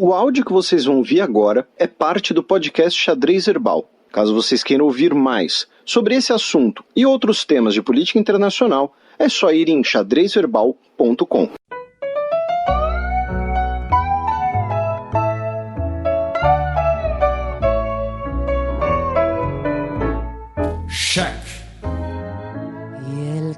O áudio que vocês vão ouvir agora é parte do podcast Xadrez Herbal. Caso vocês queiram ouvir mais sobre esse assunto e outros temas de política internacional, é só ir em xadrezherbal.com. Check.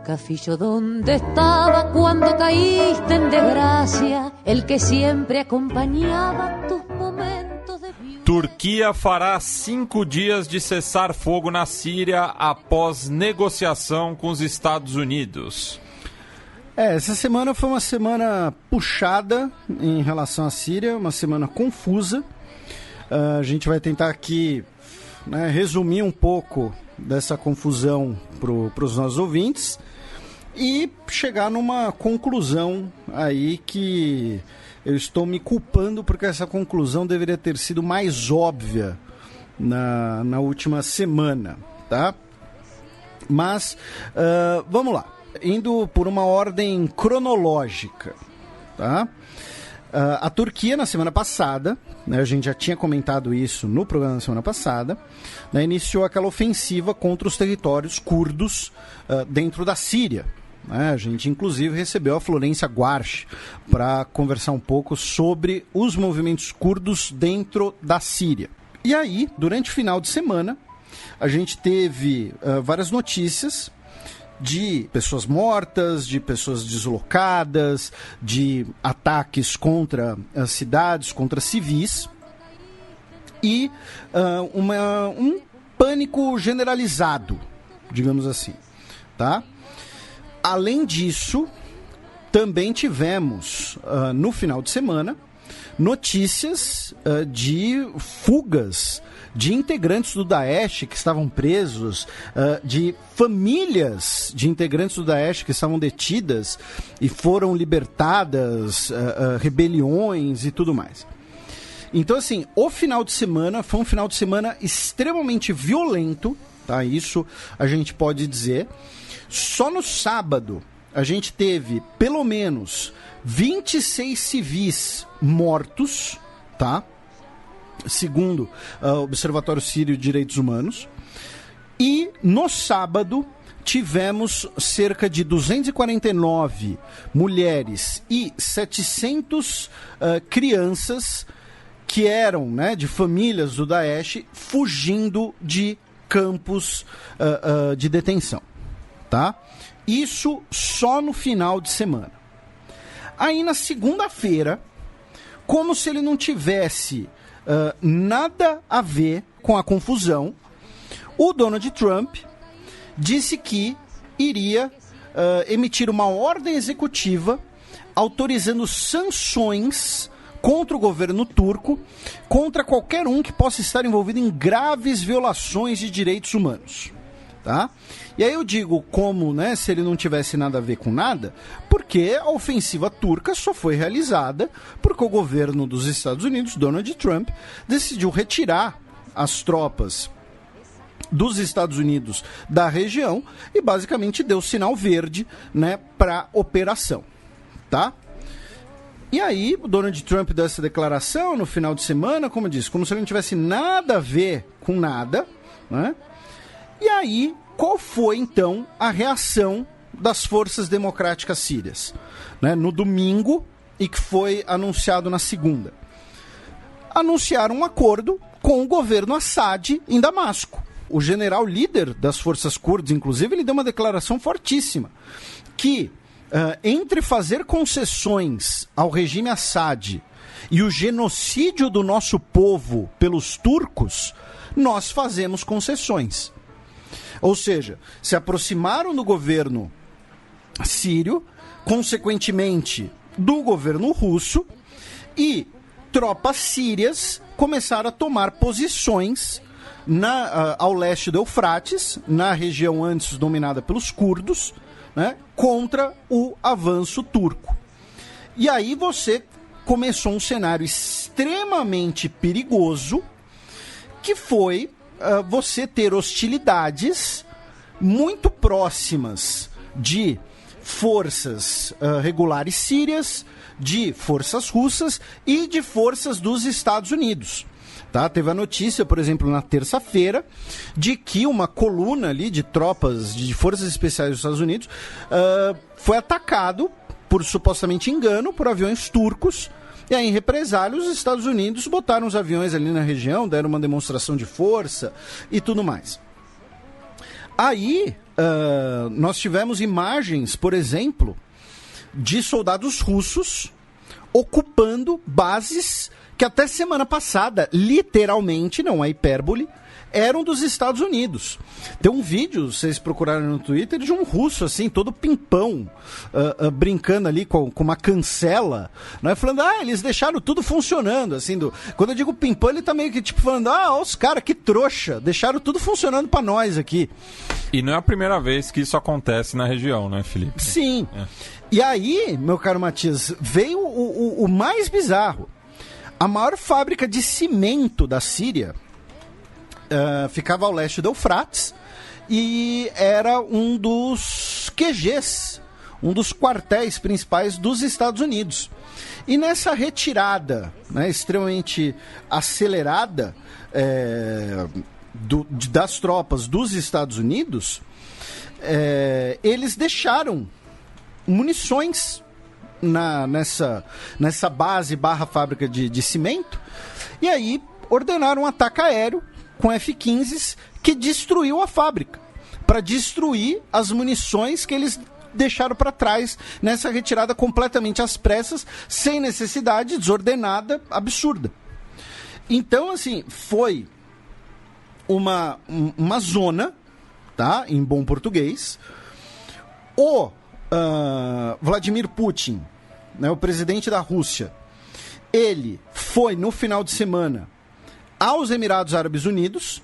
Castillo donde estaba cuando caíste en desgracia, el que siempre acompañaba tus momentos de viudez. Turquia fará 5 dias de cessar-fogo na Síria após negociação com os Estados Unidos. Essa semana foi uma semana puxada em relação à Síria, uma semana confusa. A gente vai tentar aqui, resumir um pouco dessa confusão para os nossos ouvintes e chegar numa conclusão aí que eu estou me culpando porque essa conclusão deveria ter sido mais óbvia na última semana, tá? Mas vamos lá, indo por uma ordem cronológica, tá? A Turquia, na semana passada, a gente já tinha comentado isso no programa da semana passada, iniciou aquela ofensiva contra os territórios curdos dentro da Síria. A gente, inclusive, recebeu a Florência Guarch para conversar um pouco sobre os movimentos curdos dentro da Síria. E aí, durante o final de semana, a gente teve várias notícias de pessoas mortas, de pessoas deslocadas, de ataques contra as cidades, contra civis e um pânico generalizado, digamos assim, tá? Além disso, também tivemos no final de semana notícias de fugas de integrantes do Daesh que estavam presos, de famílias de integrantes do Daesh que estavam detidas e foram libertadas, rebeliões e tudo mais. Então, assim, o final de semana foi um final de semana extremamente violento, tá? Isso a gente pode dizer. Só no sábado a gente teve pelo menos 26 civis mortos, tá? Segundo o Observatório Sírio de Direitos Humanos. E no sábado tivemos cerca de 249 mulheres e 700 crianças que eram, de famílias do Daesh fugindo de campos de detenção, tá? Isso só no final de semana. Aí na segunda-feira, como se ele não tivesse nada a ver com a confusão, o Donald Trump disse que iria emitir uma ordem executiva autorizando sanções contra o governo turco, contra qualquer um que possa estar envolvido em graves violações de direitos humanos, tá? E aí eu digo como, se ele não tivesse nada a ver com nada, porque a ofensiva turca só foi realizada porque o governo dos Estados Unidos, Donald Trump, decidiu retirar as tropas dos Estados Unidos da região e basicamente deu sinal verde, para operação, tá? E aí o Donald Trump deu essa declaração no final de semana, como eu disse, como se ele não tivesse nada a ver com nada, E aí, qual foi, então, a reação das forças democráticas sírias? No domingo, e que foi anunciado na segunda. Anunciaram um acordo com o governo Assad em Damasco. O general líder das forças curdas, inclusive, ele deu uma declaração fortíssima, que entre fazer concessões ao regime Assad e o genocídio do nosso povo pelos turcos, nós fazemos concessões. Ou seja, se aproximaram do governo sírio, consequentemente do governo russo, e tropas sírias começaram a tomar posições ao leste do Eufrates, na região antes dominada pelos curdos, contra o avanço turco. E aí começou um cenário extremamente perigoso, que foi você ter hostilidades muito próximas de forças regulares sírias, de forças russas e de forças dos Estados Unidos. Tá? Teve a notícia, por exemplo, na terça-feira, de que uma coluna ali de tropas de forças especiais dos Estados Unidos foi atacado, por supostamente engano, por aviões turcos. E aí, em represália, os Estados Unidos botaram os aviões ali na região, deram uma demonstração de força e tudo mais. Aí, nós tivemos imagens, por exemplo, de soldados russos ocupando bases que até semana passada, literalmente, não é hipérbole, eram dos Estados Unidos. Tem um vídeo, vocês procuraram no Twitter, de um russo, assim, todo pimpão, brincando ali com uma cancela, né, falando, eles deixaram tudo funcionando, assim, quando eu digo pimpão, ele tá meio que, tipo, falando, os caras, que trouxa, deixaram tudo funcionando pra nós aqui. E não é a primeira vez que isso acontece na região, né, Felipe? Sim. E aí, meu caro Matias, veio o mais bizarro. A maior fábrica de cimento da Síria ficava ao leste do Eufrates e era um dos QGs, um dos quartéis principais dos Estados Unidos. E nessa retirada, né, extremamente acelerada das tropas dos Estados Unidos, eles deixaram munições nessa base / fábrica de cimento, e aí ordenaram um ataque aéreo com F-15s que destruiu a fábrica, para destruir as munições que eles deixaram para trás nessa retirada completamente às pressas, sem necessidade, desordenada, absurda. Então, assim, foi uma zona, tá? Em bom português. O Vladimir Putin, né, o presidente da Rússia, ele foi no final de semana aos Emirados Árabes Unidos,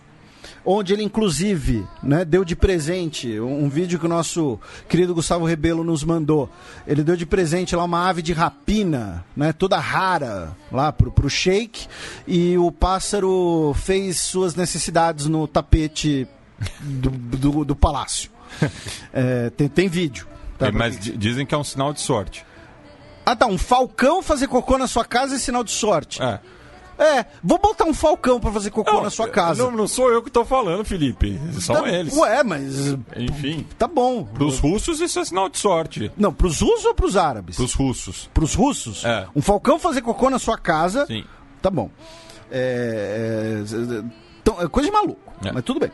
onde ele inclusive, né, deu de presente um vídeo que o nosso querido Gustavo Rebelo nos mandou. Ele deu de presente lá uma ave de rapina, né, toda rara lá pro sheik, e o pássaro fez suas necessidades no tapete do palácio. Tem vídeo. Tá, mas dizem que é um sinal de sorte. Tá, um falcão fazer cocô na sua casa é sinal de sorte. Vou botar um falcão pra fazer cocô na sua casa. Não sou eu que tô falando, Felipe. São eles. Mas... Enfim. Tá bom. Pros russos isso é sinal de sorte. Não, pros russos ou pros árabes? Pros russos. Pros russos? Um falcão fazer cocô na sua casa... Sim. Tá bom. Então, é coisa de maluco, mas tudo bem.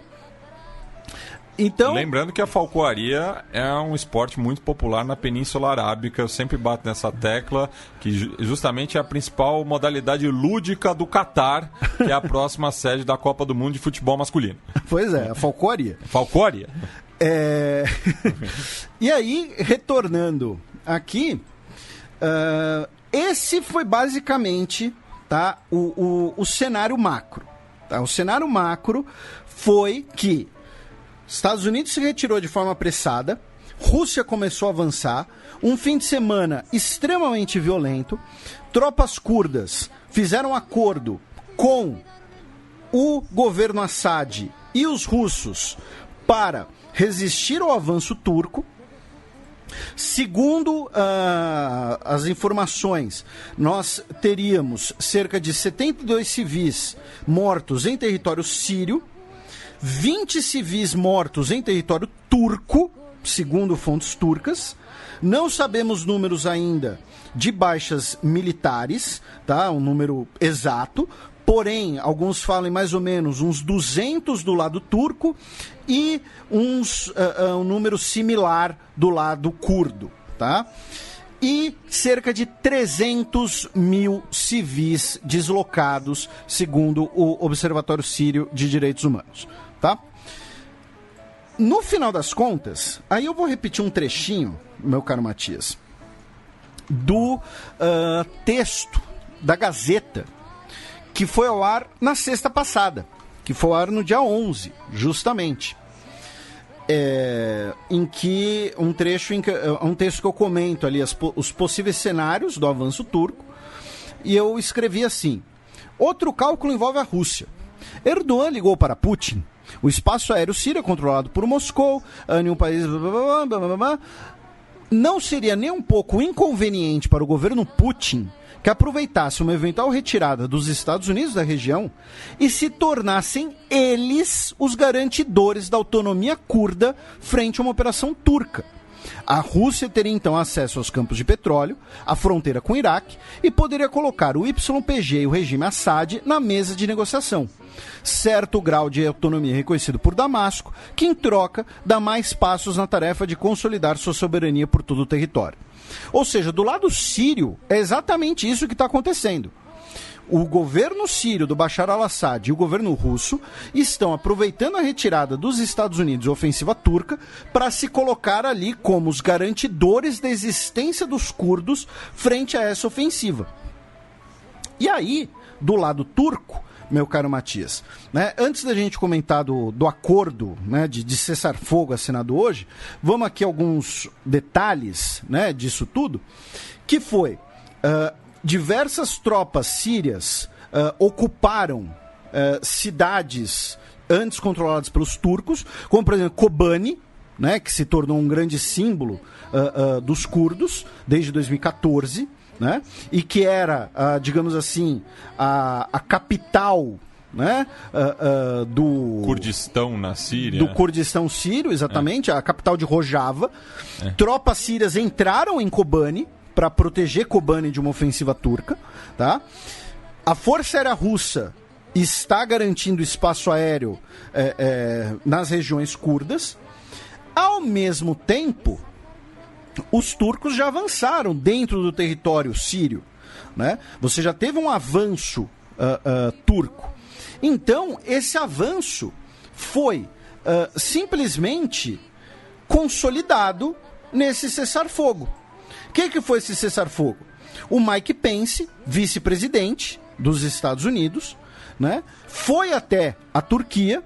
Então... Lembrando que a falcoaria é um esporte muito popular na Península Arábica. Eu sempre bato nessa tecla, que justamente é a principal modalidade lúdica do Catar, que é a próxima sede da Copa do Mundo de Futebol Masculino. Pois é, a falcoaria. Falcoaria? E aí, retornando aqui, esse foi basicamente, tá, o cenário macro. Tá? O cenário macro foi que Estados Unidos se retirou de forma apressada, Rússia começou a avançar, um fim de semana extremamente violento, tropas curdas fizeram acordo com o governo Assad e os russos para resistir ao avanço turco. Segundo as informações, nós teríamos cerca de 72 civis mortos em território sírio, 20 civis mortos em território turco, segundo fontes turcas. Não sabemos números ainda de baixas militares, tá? Um número exato. Porém, alguns falam em mais ou menos uns 200 do lado turco e um número similar do lado curdo, tá? E cerca de 300 mil civis deslocados, segundo o Observatório Sírio de Direitos Humanos. Tá? No final das contas, aí eu vou repetir um trechinho, meu caro Matias, do texto da Gazeta, que foi ao ar na sexta passada, que foi ao ar no dia 11, justamente. Em que um texto que eu comento ali os possíveis cenários do avanço turco, e eu escrevi assim: outro cálculo envolve a Rússia. Erdogan ligou para Putin. O espaço aéreo sírio é controlado por Moscou, em um país... não seria nem um pouco inconveniente para o governo Putin que aproveitasse uma eventual retirada dos Estados Unidos da região e se tornassem eles os garantidores da autonomia curda frente a uma operação turca. A Rússia teria então acesso aos campos de petróleo, à fronteira com o Iraque e poderia colocar o YPG e o regime Assad na mesa de negociação. Certo grau de autonomia reconhecido por Damasco, que em troca dá mais passos na tarefa de consolidar sua soberania por todo o território. Ou seja, do lado sírio, é exatamente isso que está acontecendo. O governo sírio do Bashar al-Assad e o governo russo estão aproveitando a retirada dos Estados Unidos, a ofensiva turca, para se colocar ali como os garantidores da existência dos curdos frente a essa ofensiva. E aí, do lado turco, meu caro Matias, né, antes da gente comentar do acordo, né, de cessar-fogo assinado hoje, vamos aqui a alguns detalhes, né, disso tudo, que foi... diversas tropas sírias ocuparam cidades antes controladas pelos turcos, como, por exemplo, Kobani, né, que se tornou um grande símbolo dos curdos desde 2014, né, e que era, digamos assim, a capital, né, do Kurdistão na Síria. Do Kurdistão sírio, exatamente, a capital de Rojava. Tropas sírias entraram em Kobani para proteger Kobani de uma ofensiva turca, tá? A Força Aérea Russa está garantindo espaço aéreo nas regiões curdas. Ao mesmo tempo, os turcos já avançaram dentro do território sírio, né? Você já teve um avanço turco. Então, esse avanço foi simplesmente consolidado nesse cessar-fogo. O que foi esse cessar-fogo? O Mike Pence, vice-presidente dos Estados Unidos, né, foi até a Turquia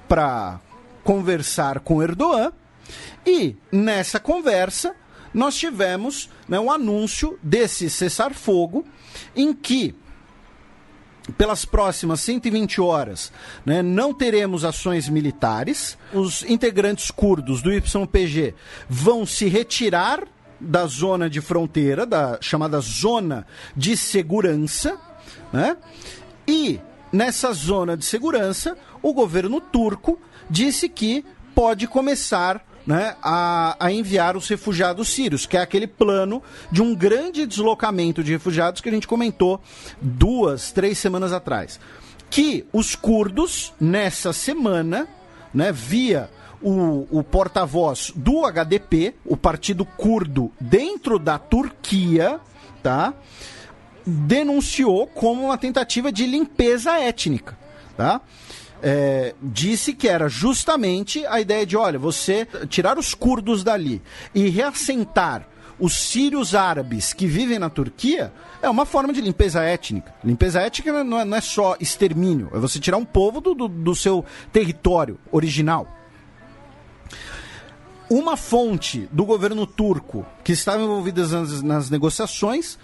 para conversar com Erdogan e, nessa conversa, nós tivemos, né, um anúncio desse cessar-fogo em que, pelas próximas 120 horas, né, não teremos ações militares, os integrantes curdos do YPG vão se retirar da zona de fronteira, da chamada zona de segurança, né? E nessa zona de segurança, o governo turco disse que pode começar, né, a enviar os refugiados sírios, que é aquele plano de um grande deslocamento de refugiados que a gente comentou 2-3 semanas atrás. Que os curdos, nessa semana, né, via o porta-voz do HDP, o partido curdo dentro da Turquia, tá, denunciou como uma tentativa de limpeza étnica, tá? Disse que era justamente a ideia de, olha, você tirar os curdos dali e reassentar os sírios árabes que vivem na Turquia é uma forma de limpeza étnica. Limpeza étnica não é só extermínio, é você tirar um povo do seu território original. Uma fonte do governo turco que estava envolvida nas negociações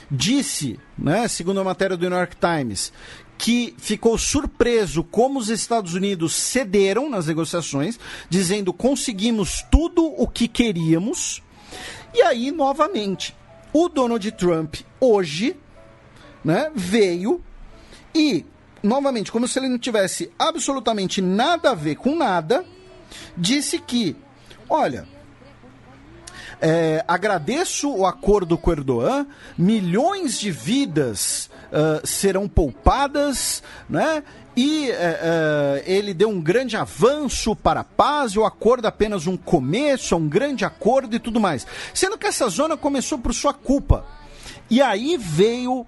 disse, né, segundo a matéria do New York Times, que ficou surpreso como os Estados Unidos cederam nas negociações, dizendo conseguimos tudo o que queríamos. E aí, novamente, o Donald Trump hoje, né, veio e, novamente, como se ele não tivesse absolutamente nada a ver com nada, disse que, olha, agradeço o acordo com Erdogan, milhões de vidas serão poupadas, né? E ele deu um grande avanço para a paz, e o acordo é apenas um começo, é um grande acordo e tudo mais. Sendo que essa zona começou por sua culpa. E aí veio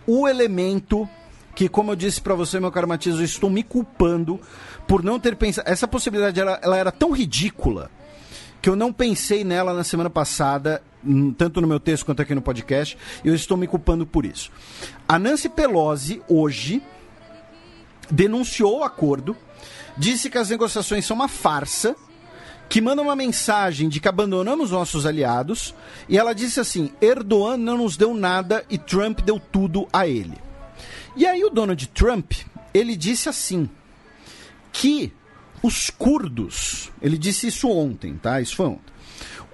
o elemento que, como eu disse para você, meu caro Matias, eu estou me culpando por não ter pensado. Essa possibilidade ela era tão ridícula que eu não pensei nela na semana passada, tanto no meu texto quanto aqui no podcast, e eu estou me culpando por isso. A Nancy Pelosi, hoje, denunciou o acordo, disse que as negociações são uma farsa, que manda uma mensagem de que abandonamos nossos aliados, e ela disse assim, Erdogan não nos deu nada e Trump deu tudo a ele. E aí o Donald Trump, ele disse assim, que os curdos, ele disse isso ontem, tá? Isso foi ontem.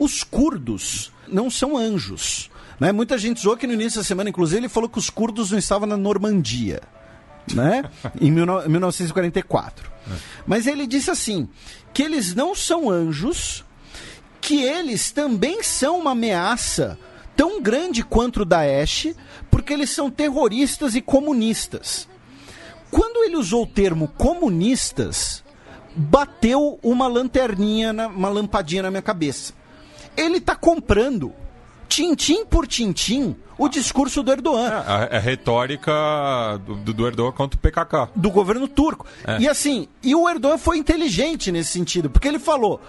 os curdos não são anjos. Né? Muita gente zoou que no início da semana, inclusive, ele falou que os curdos não estavam na Normandia, né? Em 1944. Mas ele disse assim, que eles não são anjos, que eles também são uma ameaça tão grande quanto o Daesh, porque eles são terroristas e comunistas. Quando ele usou o termo comunistas, bateu uma lanterninha, uma lampadinha na minha cabeça. Ele está comprando, tintim por tintim, o discurso do Erdogan. É a retórica do Erdogan contra o PKK. Do governo turco. E assim, o Erdogan foi inteligente nesse sentido, porque ele falou...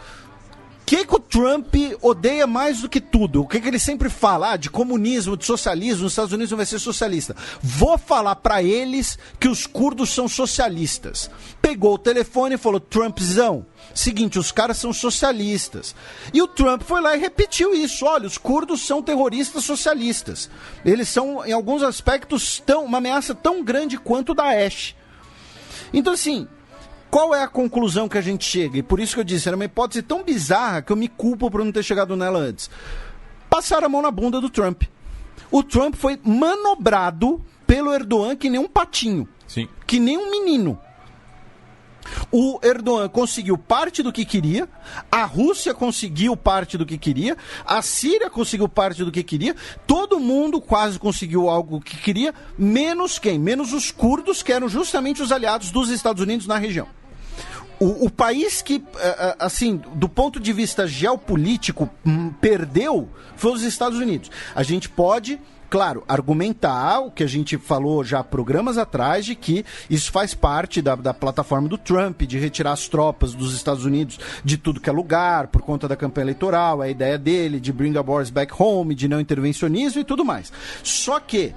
O que o Trump odeia mais do que tudo? O que ele sempre fala? De comunismo, de socialismo, os Estados Unidos não vai ser socialista. Vou falar pra eles que os curdos são socialistas. Pegou o telefone e falou, Trumpzão, seguinte, os caras são socialistas. E o Trump foi lá e repetiu isso. Olha, os curdos são terroristas socialistas. Eles são, em alguns aspectos, uma ameaça tão grande quanto o Daesh. Então, assim... Qual é a conclusão que a gente chega? E por isso que eu disse, era uma hipótese tão bizarra que eu me culpo por não ter chegado nela antes. Passaram a mão na bunda do Trump. O Trump foi manobrado pelo Erdogan que nem um patinho. Sim. Que nem um menino. O Erdogan conseguiu parte do que queria, a Rússia conseguiu parte do que queria, a Síria conseguiu parte do que queria, todo mundo quase conseguiu algo que queria, menos quem? Menos os curdos, que eram justamente os aliados dos Estados Unidos na região. O país que, assim, do ponto de vista geopolítico, perdeu foi os Estados Unidos. A gente pode, claro, argumentar o que a gente falou já há programas atrás, de que isso faz parte da plataforma do Trump, de retirar as tropas dos Estados Unidos de tudo que é lugar, por conta da campanha eleitoral, a ideia dele de bring the boys back home, de não intervencionismo e tudo mais. Só que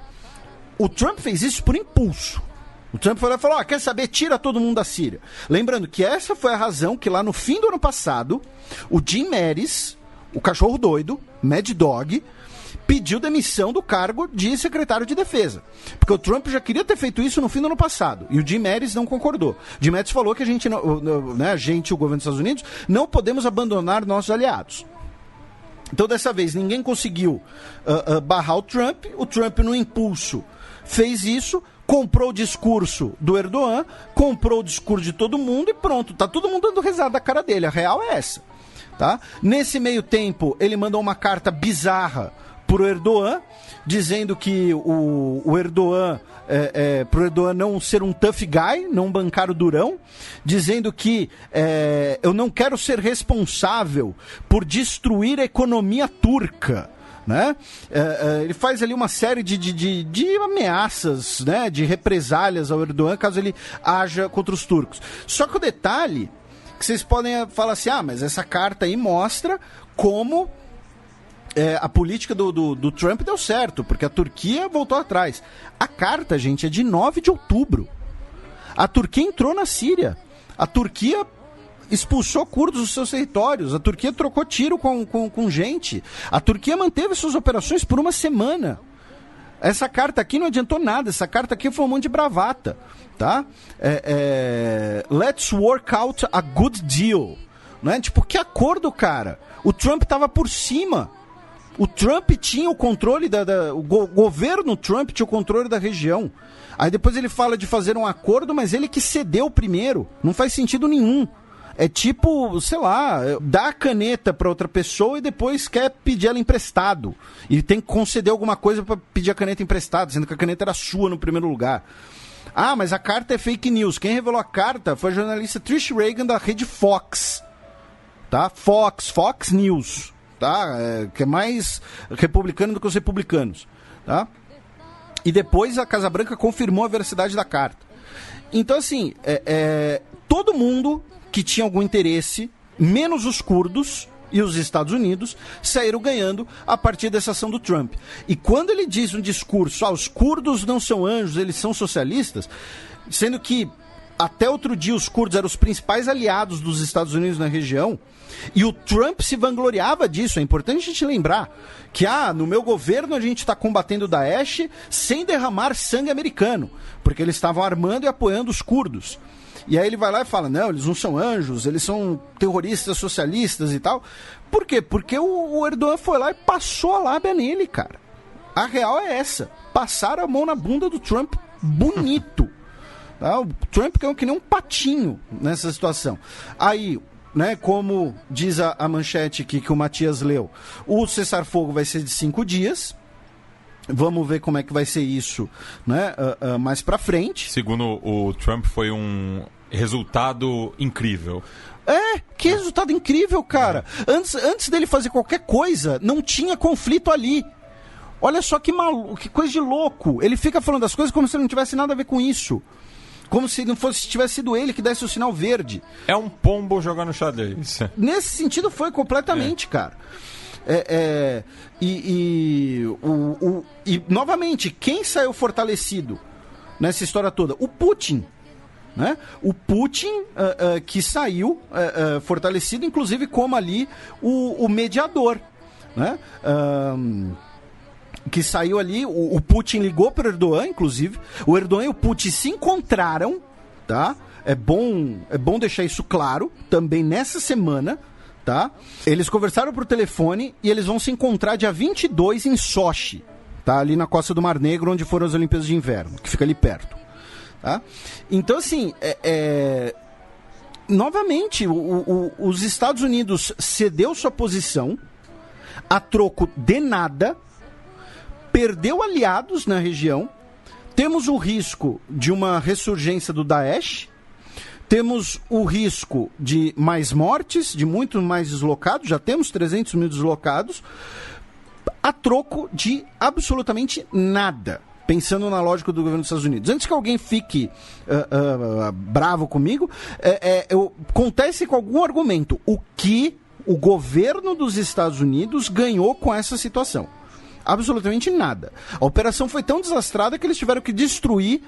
o Trump fez isso por impulso. O Trump foi lá e falou, quer saber, tira todo mundo da Síria. Lembrando que essa foi a razão que lá no fim do ano passado, o Jim Mattis, o cachorro doido, Mad Dog, pediu demissão do cargo de secretário de defesa. Porque o Trump já queria ter feito isso no fim do ano passado. E o Jim Mattis não concordou. Jim Mattis falou que a gente, o governo dos Estados Unidos, não podemos abandonar nossos aliados. Então, dessa vez, ninguém conseguiu barrar o Trump. O Trump, no impulso, fez isso, comprou o discurso do Erdogan, comprou o discurso de todo mundo e pronto. Tá todo mundo dando risada da cara dele. A real é essa. Tá? Nesse meio tempo, ele mandou uma carta bizarra pro Erdogan, dizendo que o Erdogan, pro Erdogan não ser um tough guy, não bancar o durão, dizendo que eu não quero ser responsável por destruir a economia turca. Né? Ele faz ali uma série de ameaças, né? De represálias ao Erdogan caso ele haja contra os turcos. Só que o detalhe que vocês podem falar assim, mas essa carta aí mostra como a política do Trump deu certo, porque a Turquia voltou atrás. A carta, gente, é de 9 de outubro. A Turquia entrou na Síria. A Turquia expulsou curdos dos seus territórios. A Turquia trocou tiro com gente. A Turquia manteve suas operações por uma semana. Essa carta aqui não adiantou nada. Essa carta aqui foi um monte de bravata. Tá? Let's work out a good deal. Né? Tipo, que acordo, cara? O Trump tava por cima. O Trump tinha o controle o governo Trump tinha o controle da região. Aí depois ele fala de fazer um acordo, mas ele que cedeu primeiro. Não faz sentido nenhum. É tipo, sei lá, dá a caneta para outra pessoa e depois quer pedir ela emprestado. E tem que conceder alguma coisa para pedir a caneta emprestada, sendo que a caneta era sua no primeiro lugar. Mas a carta é fake news. Quem revelou a carta foi a jornalista Trish Regan da rede Fox. Tá? Fox News. Tá? Que é mais republicano do que os republicanos. Tá? E depois a Casa Branca confirmou a veracidade da carta. Então, assim, todo mundo que tinha algum interesse, menos os curdos e os Estados Unidos, saíram ganhando a partir dessa ação do Trump. E quando ele diz um discurso, os curdos não são anjos, eles são socialistas, sendo que até outro dia os curdos eram os principais aliados dos Estados Unidos na região, e o Trump se vangloriava disso. É importante a gente lembrar que no meu governo a gente está combatendo o Daesh sem derramar sangue americano, porque eles estavam armando e apoiando os curdos. E aí ele vai lá e fala, não, eles não são anjos, eles são terroristas socialistas e tal. Por quê? Porque o Erdogan foi lá e passou a lábia nele, cara. A real é essa. Passaram a mão na bunda do Trump bonito. Tá? O Trump caiu que nem um patinho nessa situação. Aí, né, como diz a manchete aqui que o Matias leu, o cessar-fogo vai ser de 5 dias. Vamos ver como é que vai ser isso, né, mais pra frente. Segundo o Trump, foi um resultado incrível. Que resultado incrível, cara. Antes dele fazer qualquer coisa, não tinha conflito ali. Olha só que maluco, que coisa de louco. Ele fica falando das coisas como se não tivesse nada a ver com isso. Como se não tivesse sido ele que desse o sinal verde. É um pombo jogando xadrez. Nesse sentido foi completamente, cara. E novamente, quem saiu fortalecido nessa história toda? O Putin. Né? O Putin que saiu fortalecido, inclusive como ali o mediador. Né? Que saiu ali, o Putin ligou para o Erdogan, inclusive. O Erdogan e o Putin se encontraram, tá? É bom deixar isso claro, também nessa semana, tá? Eles conversaram por telefone e eles vão se encontrar dia 22 em Sochi, tá? Ali na costa do Mar Negro, onde foram as Olimpíadas de Inverno, que fica ali perto, tá? Então, assim, novamente, os Estados Unidos cedeu sua posição a troco de nada, perdeu aliados na região, temos o risco de uma ressurgência do Daesh, temos o risco de mais mortes, de muito mais deslocados, já temos 300 mil deslocados, a troco de absolutamente nada, pensando na lógica do governo dos Estados Unidos. Antes que alguém fique bravo comigo, acontece com algum argumento o que o governo dos Estados Unidos ganhou com essa situação. Absolutamente nada. A operação foi tão desastrada que eles tiveram que destruir,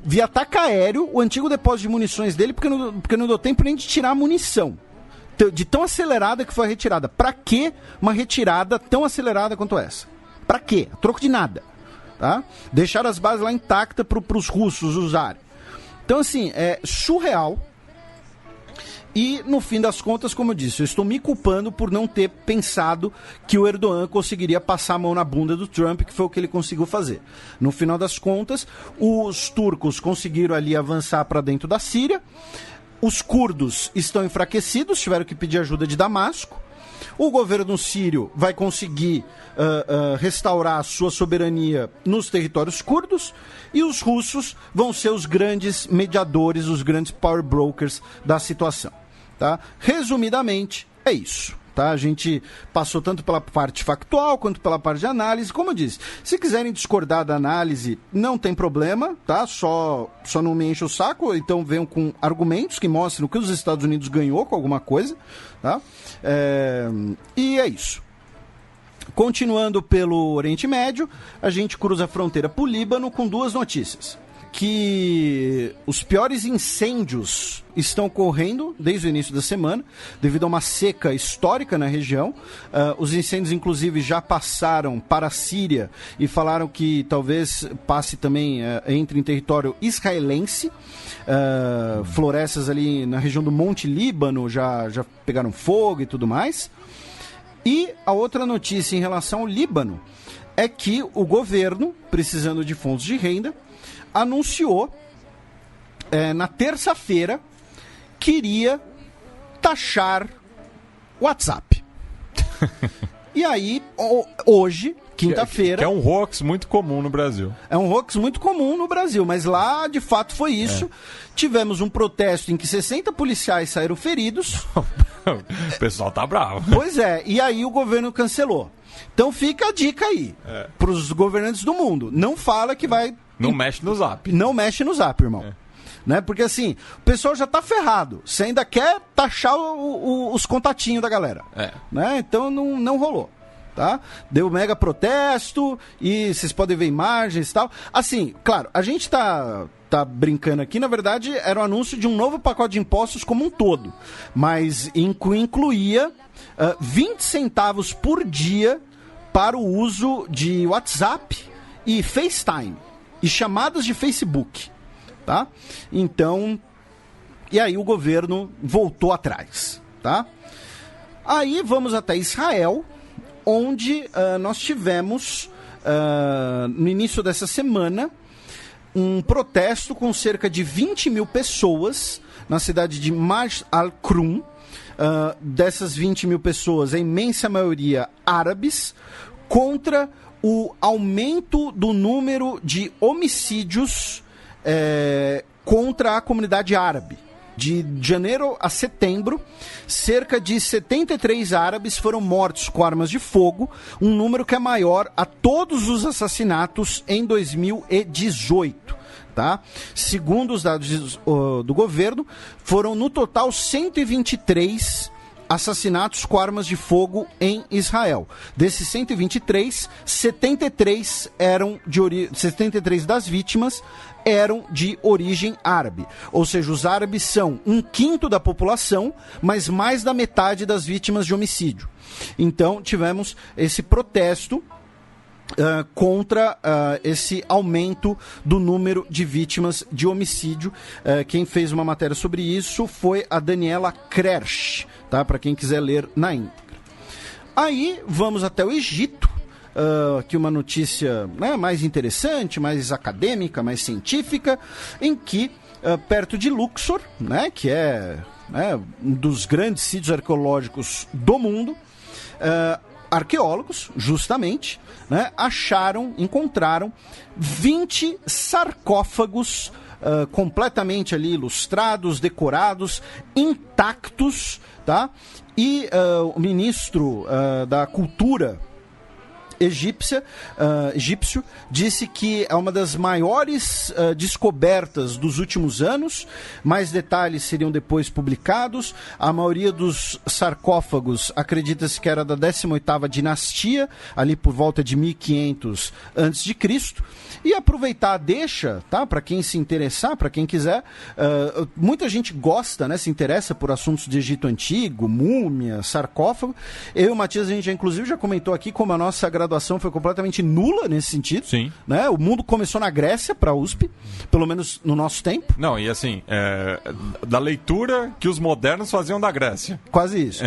via ataque aéreo, o antigo depósito de munições dele, porque não deu tempo nem de tirar a munição. De tão acelerada que foi a retirada. Pra que uma retirada tão acelerada quanto essa? Pra quê? A troco de nada. Tá? Deixaram as bases lá intactas pros russos usarem. Então, assim, é surreal. E, no fim das contas, como eu disse, eu estou me culpando por não ter pensado que o Erdogan conseguiria passar a mão na bunda do Trump, que foi o que ele conseguiu fazer. No final das contas, os turcos conseguiram ali avançar para dentro da Síria, os curdos estão enfraquecidos, tiveram que pedir ajuda de Damasco, o governo sírio vai conseguir restaurar a sua soberania nos territórios curdos, e os russos vão ser os grandes mediadores, os grandes power brokers da situação. Tá? Resumidamente, é isso. Tá? A gente passou tanto pela parte factual quanto pela parte de análise. Como eu disse, se quiserem discordar da análise, não tem problema, tá? Só não me enche o saco, então venham com argumentos que mostrem que os Estados Unidos ganhou com alguma coisa. Tá? E é isso. Continuando pelo Oriente Médio, a gente cruza a fronteira para o Líbano com duas notícias. Que os piores incêndios estão ocorrendo desde o início da semana, devido a uma seca histórica na região. Os incêndios, inclusive, já passaram para a Síria e falaram que talvez passe também, entre em território israelense. Florestas ali na região do Monte Líbano já pegaram fogo e tudo mais. E a outra notícia em relação ao Líbano é que o governo, precisando de fontes de renda, anunciou na terça-feira que iria taxar o WhatsApp. E aí, hoje, quinta-feira... Que é um hoax muito comum no Brasil. É um hoax muito comum no Brasil, mas lá, de fato, foi isso. Tivemos um protesto em que 60 policiais saíram feridos. O pessoal tá bravo. Pois é, e aí o governo cancelou. Então fica a dica aí, pros governantes do mundo. Não fala que vai... Não mexe no Zap. Não mexe no Zap, irmão. Né? Porque assim, o pessoal já tá ferrado. Você ainda quer taxar os contatinhos da galera. Né? Então não rolou. tá? Deu mega protesto e vocês podem ver imagens e tal. Assim, claro, a gente tá brincando aqui, na verdade era o anúncio de um novo pacote de impostos como um todo, mas incluía 20 centavos por dia para o uso de WhatsApp e FaceTime e chamadas de Facebook, tá? Então, e aí o governo voltou atrás, tá? Aí vamos até Israel, onde nós tivemos, no início dessa semana, um protesto com cerca de 20 mil pessoas na cidade de Majd al-Krum. Dessas 20 mil pessoas, a imensa maioria árabes, contra o aumento do número de homicídios contra a comunidade árabe. De janeiro a setembro, cerca de 73 árabes foram mortos com armas de fogo, um número que é maior a todos os assassinatos em 2018. Tá? Segundo os dados do governo, foram no total 123 assassinatos com armas de fogo em Israel. Desses 123, 73 das vítimas eram de origem árabe. Ou seja, os árabes são 1/5 da população, mas mais da metade das vítimas de homicídio. Então, tivemos esse protesto contra esse aumento do número de vítimas de homicídio. Quem fez uma matéria sobre isso foi a Daniela Kretsch, tá? Para quem quiser ler na íntegra. Aí vamos até o Egito, aqui uma notícia, né, mais interessante, mais acadêmica, mais científica, em que perto de Luxor, né, que é um dos grandes sítios arqueológicos do mundo, arqueólogos, justamente, né, encontraram 20 sarcófagos completamente ali ilustrados, decorados, intactos, tá? E o ministro da Cultura egípcio disse que é uma das maiores descobertas dos últimos anos. Mais detalhes seriam depois publicados. A maioria dos sarcófagos acredita-se que era da 18ª dinastia, ali por volta de 1500 a.C. E aproveitar a deixa, tá? Para quem se interessar, para quem quiser, muita gente gosta, né? Se interessa por assuntos de Egito Antigo, múmia, sarcófago. Eu e o Matias, a gente inclusive já comentou aqui como a nossa graduação foi completamente nula nesse sentido. Sim. Né? O mundo começou na Grécia, para a USP, pelo menos no nosso tempo. Não, e assim, da leitura que os modernos faziam da Grécia. Quase isso.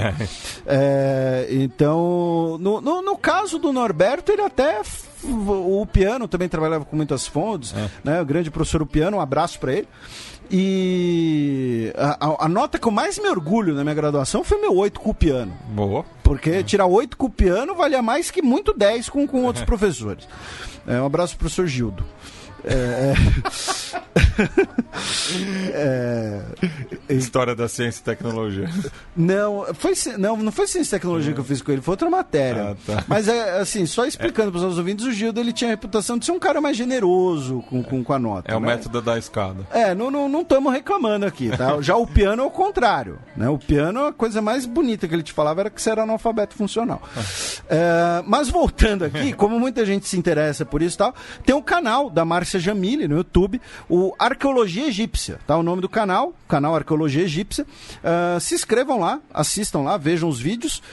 Então, no caso do Norberto, ele até... O Piano também trabalhava com muitas fontes, né? O grande professor Piano, um abraço para ele. E a nota que eu mais me orgulho na minha graduação foi meu 8 com o piano. Boa. Porque tirar 8 com o piano valia mais que muito 10 com outros professores. Um abraço pro professor Gildo. História da ciência e tecnologia. Não foi ciência e tecnologia que eu fiz com ele, foi outra matéria. Tá. Mas assim, só explicando para os nossos ouvintes, o Gildo ele tinha a reputação de ser um cara mais generoso com a nota. É o método da escada. Não estamos reclamando aqui, tá? Já o piano é o contrário, né? O piano, a coisa mais bonita que ele te falava era que você era analfabeto funcional. Mas voltando aqui, como muita gente se interessa por isso e tal, tem um canal da Márcia Jamili no YouTube, o Arqueologia Egípcia, tá? O nome do canal Arqueologia Egípcia. Se inscrevam lá, assistam lá, vejam os vídeos.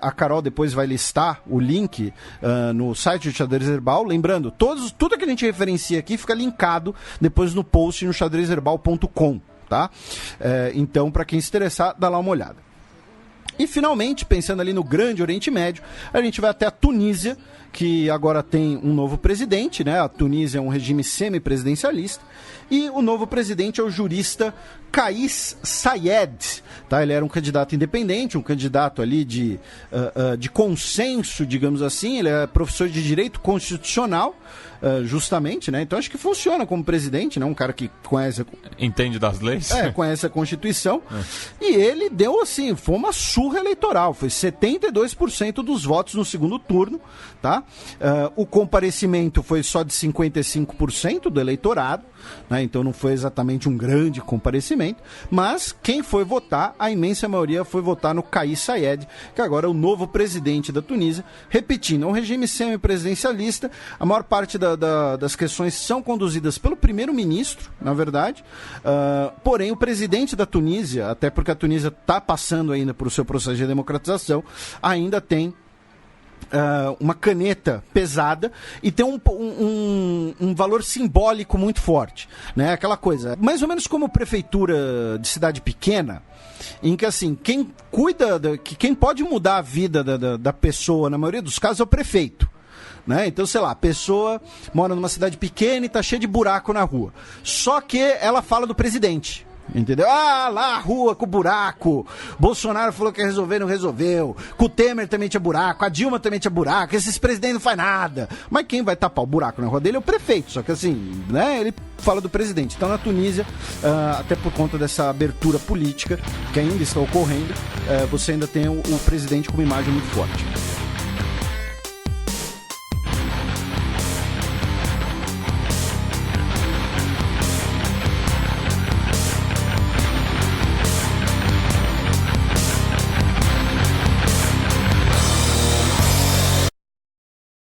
A Carol depois vai listar o link no site do Xadrez Herbal. Lembrando, tudo que a gente referencia aqui fica linkado depois no post no xadrezherbal.com, tá? Então, para quem se interessar, dá lá uma olhada. E finalmente, pensando ali no Grande Oriente Médio, a gente vai até a Tunísia, que agora tem um novo presidente, né? A Tunísia é um regime semipresidencialista, e o novo presidente é o jurista Kais Saied, tá? Ele era um candidato independente, um candidato ali de consenso, digamos assim. Ele é professor de Direito Constitucional, justamente, né? Então acho que funciona como presidente, né? Um cara que conhece... Entende das leis? Conhece a Constituição. E ele deu, assim, foi uma surra surra eleitoral, foi 72% dos votos no segundo turno, tá? O comparecimento foi só de 55% do eleitorado, né? Então não foi exatamente um grande comparecimento, mas quem foi votar, a imensa maioria foi votar no Kais Saied, que agora é o novo presidente da Tunísia. Repetindo, é um regime semipresidencialista, a maior parte das questões são conduzidas pelo primeiro-ministro, na verdade, porém o presidente da Tunísia, até porque a Tunísia está passando ainda por o seu processo de democratização, ainda tem uma caneta pesada e tem um valor simbólico muito forte, né? Aquela coisa, mais ou menos como prefeitura de cidade pequena, em que assim, quem pode mudar a vida da pessoa, na maioria dos casos, é o prefeito. Né? Então, sei lá, a pessoa mora numa cidade pequena e tá cheia de buraco na rua. Só que ela fala do presidente. Entendeu? Ah, lá a rua com buraco. Bolsonaro falou que ia resolver, não resolveu. Com o Temer também tinha buraco. A Dilma também tinha buraco. Esses presidentes não faz nada. Mas quem vai tapar o buraco na rua dele é o prefeito. Só que assim, né? Ele fala do presidente. Então na Tunísia, até por conta dessa abertura política que ainda está ocorrendo, você ainda tem o presidente com uma imagem muito forte.